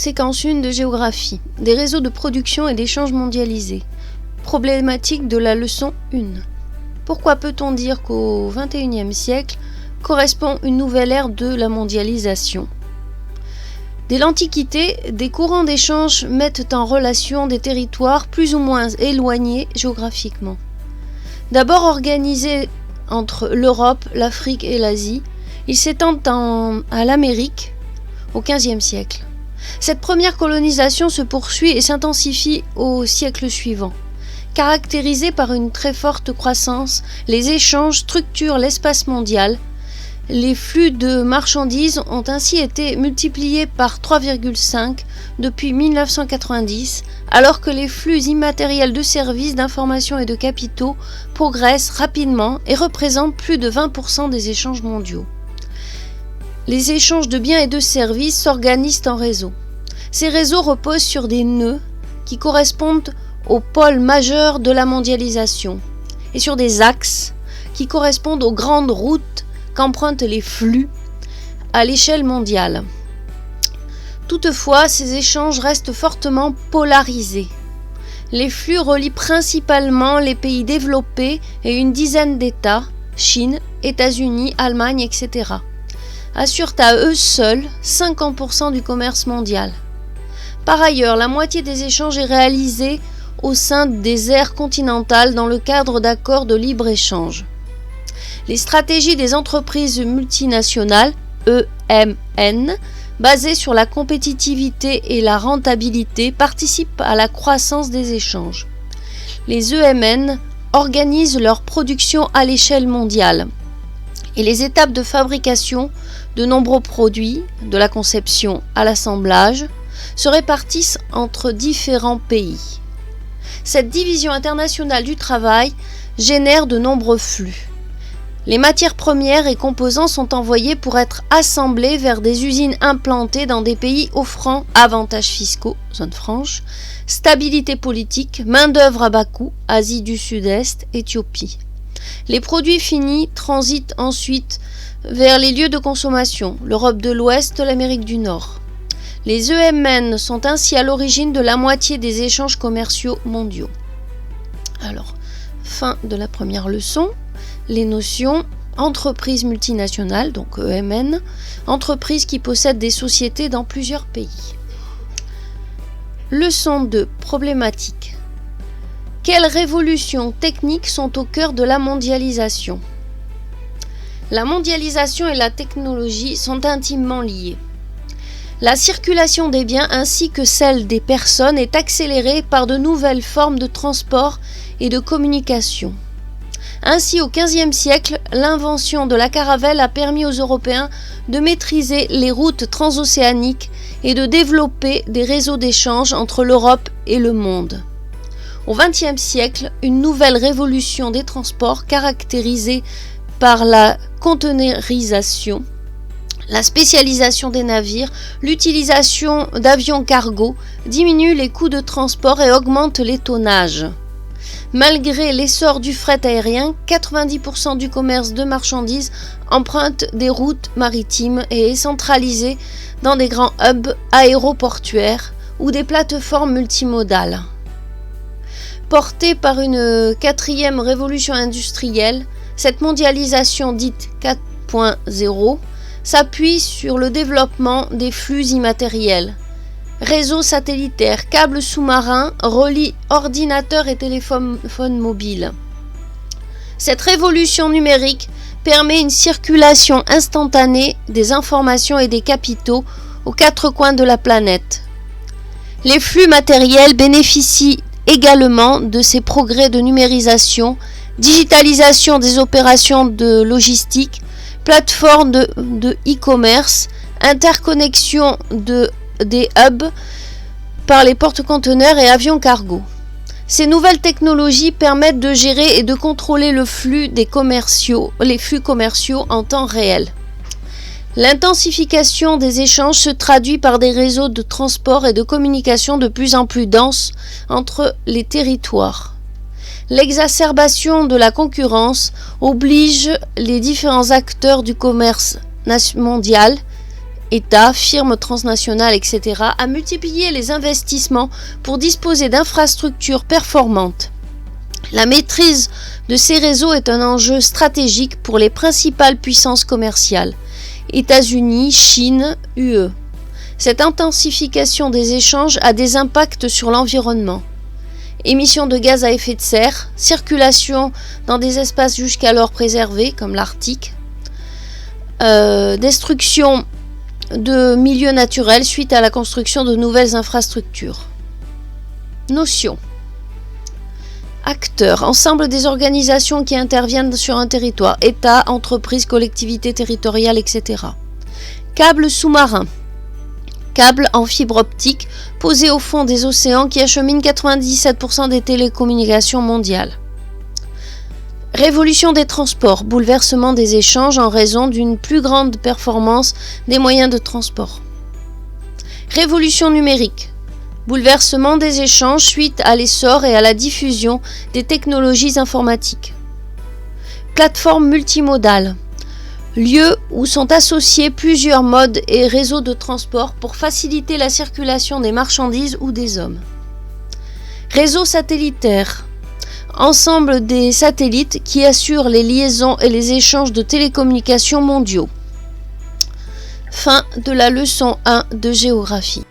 séquence 1 de géographie, des réseaux de production et d'échanges mondialisés. Problématique de la leçon 1. Pourquoi peut-on dire qu'au XXIe siècle correspond une nouvelle ère de la mondialisation ? Dès l'Antiquité, des courants d'échange mettent en relation des territoires plus ou moins éloignés géographiquement. D'abord organisés entre l'Europe, l'Afrique et l'Asie, ils s'étendent à l'Amérique au XVe siècle. Cette première colonisation se poursuit et s'intensifie au siècle suivant. Caractérisée par une très forte croissance, les échanges structurent l'espace mondial. Les flux de marchandises ont ainsi été multipliés par 3,5 depuis 1990, alors que les flux immatériels de services, d'informations et de capitaux progressent rapidement et représentent plus de 20% des échanges mondiaux. Les échanges de biens et de services s'organisent en réseaux. Ces réseaux reposent sur des nœuds qui correspondent aux pôles majeurs de la mondialisation et sur des axes qui correspondent aux grandes routes qu'empruntent les flux à l'échelle mondiale. Toutefois, ces échanges restent fortement polarisés. Les flux relient principalement les pays développés et une dizaine d'États, Chine, États-Unis, Allemagne, etc., assurent à eux seuls 50% du commerce mondial. Par ailleurs, la moitié des échanges est réalisée au sein des aires continentales dans le cadre d'accords de libre-échange. Les stratégies des entreprises multinationales, EMN, basées sur la compétitivité et la rentabilité, participent à la croissance des échanges. Les EMN organisent leur production à l'échelle mondiale et les étapes de fabrication de nombreux produits, de la conception à l'assemblage, se répartissent entre différents pays. Cette division internationale du travail génère de nombreux flux. Les matières premières et composants sont envoyés pour être assemblés vers des usines implantées dans des pays offrant avantages fiscaux, zone franche, stabilité politique, main-d'œuvre à bas coût, Asie du Sud-Est, Éthiopie. Les produits finis transitent ensuite vers les lieux de consommation, l'Europe de l'Ouest, l'Amérique du Nord. Les EMN sont ainsi à l'origine de la moitié des échanges commerciaux mondiaux. Alors, fin de la première leçon. Les notions entreprises multinationales, donc EMN, entreprises qui possèdent des sociétés dans plusieurs pays. Leçon 2, problématique. Quelles révolutions techniques sont au cœur de la mondialisation ? La mondialisation et la technologie sont intimement liées. La circulation des biens ainsi que celle des personnes est accélérée par de nouvelles formes de transport et de communication. Ainsi, au XVe siècle, l'invention de la caravelle a permis aux Européens de maîtriser les routes transocéaniques et de développer des réseaux d'échange entre l'Europe et le monde. Au XXe siècle, une nouvelle révolution des transports caractérisée par la conteneurisation, la spécialisation des navires, l'utilisation d'avions cargo diminue les coûts de transport et augmente les tonnages. Malgré l'essor du fret aérien, 90% du commerce de marchandises emprunte des routes maritimes et est centralisé dans des grands hubs aéroportuaires ou des plateformes multimodales. Portée par une quatrième révolution industrielle, cette mondialisation dite 4.0 s'appuie sur le développement des flux immatériels. Réseaux satellitaires, câbles sous-marins relient ordinateurs et téléphones mobiles. Cette révolution numérique permet une circulation instantanée des informations et des capitaux aux quatre coins de la planète. Les flux matériels bénéficient également de ces progrès de numérisation, digitalisation des opérations de logistique, plateformes de e-commerce, interconnexion des hubs par les porte-conteneurs et avions cargo. Ces nouvelles technologies permettent de gérer et de contrôler les flux commerciaux en temps réel. L'intensification des échanges se traduit par des réseaux de transport et de communication de plus en plus denses entre les territoires. L'exacerbation de la concurrence oblige les différents acteurs du commerce mondial États, firmes transnationales, etc., à multiplier les investissements pour disposer d'infrastructures performantes. La maîtrise de ces réseaux est un enjeu stratégique pour les principales puissances commerciales, États-Unis, Chine, UE. Cette intensification des échanges a des impacts sur l'environnement. Émissions de gaz à effet de serre, circulation dans des espaces jusqu'alors préservés, comme l'Arctique, destruction de milieux naturels suite à la construction de nouvelles infrastructures. Notion. Acteurs, ensemble des organisations qui interviennent sur un territoire, États, entreprises, collectivités territoriales, etc. Câbles sous-marins. Câbles en fibre optique posés au fond des océans qui acheminent 97% des télécommunications mondiales. Révolution des transports, bouleversement des échanges en raison d'une plus grande performance des moyens de transport. Révolution numérique, bouleversement des échanges suite à l'essor et à la diffusion des technologies informatiques. Plateforme multimodale, lieu où sont associés plusieurs modes et réseaux de transport pour faciliter la circulation des marchandises ou des hommes. Réseau satellitaire, ensemble des satellites qui assurent les liaisons et les échanges de télécommunications mondiaux. Fin de la leçon 1 de géographie.